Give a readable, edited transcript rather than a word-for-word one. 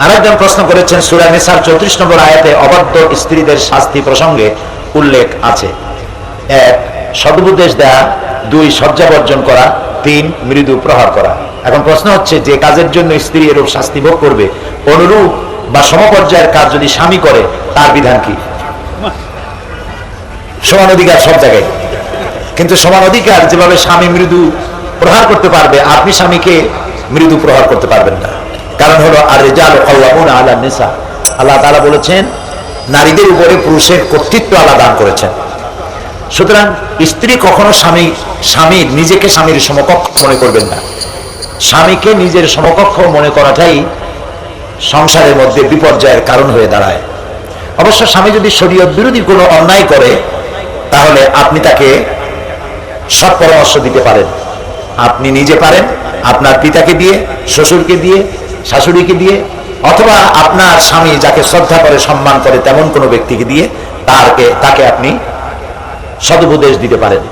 আরেকজন প্রশ্ন করেছেন, সূরা নিসার 34 নম্বর আয়াতে অবাধ্য স্ত্রীদের শাস্তি প্রসঙ্গে উল্লেখ আছে। 1, সদুপদেশ দেয়া, 2, শয্যা বর্জন করা, 3, মৃদু প্রহার করা। এখন প্রশ্ন হচ্ছে, যে কাজের জন্য স্ত্রী এরূপ শাস্তি ভোগ করবে, অনুরূপ বা সমপর্যায়ের কাজ যদি স্বামী করে, তার বিধান কি? সমান অধিকার সব জায়গায়, কিন্তু সমান অধিকার যেভাবে স্বামী মৃদু প্রহার করতে পারবে, আপনি স্বামীকে মৃদু প্রহার করতে পারবেন না। কারণ হলো, আর রিজালু কাওয়ামুনা আলা নিসা, আল্লাহ তাআলা বলেছেন নারীদের উপরে পুরুষের কর্তৃত্ব আল্লাহ দান করেছেন। সুতরাং স্ত্রী কখনো স্বামীর নিজেকে স্বামীর সমকক্ষ মনে করবেন না। স্বামীকে নিজের সমকক্ষ মনে করাটাই সংসারের মধ্যে বিপর্যয়ের কারণ হয়ে দাঁড়ায়। অবশ্য স্বামী যদি শরীয়ত বিরোধী কোনো অন্যায় করে, তাহলে আপনি তাকে সৎ পরামর্শ দিতে পারেন। আপনি নিজে পারেন, আপনার পিতাকে দিয়ে, শ্বশুরকে দিয়ে, শাশুড়িকে দিয়ে, অথবা আপনার স্বামী যাকে শ্রদ্ধা করে, সম্মান করে, তেমন কোনো ব্যক্তিকে দিয়ে তাকে আপনি সদুপদেশ দিতে পারেন।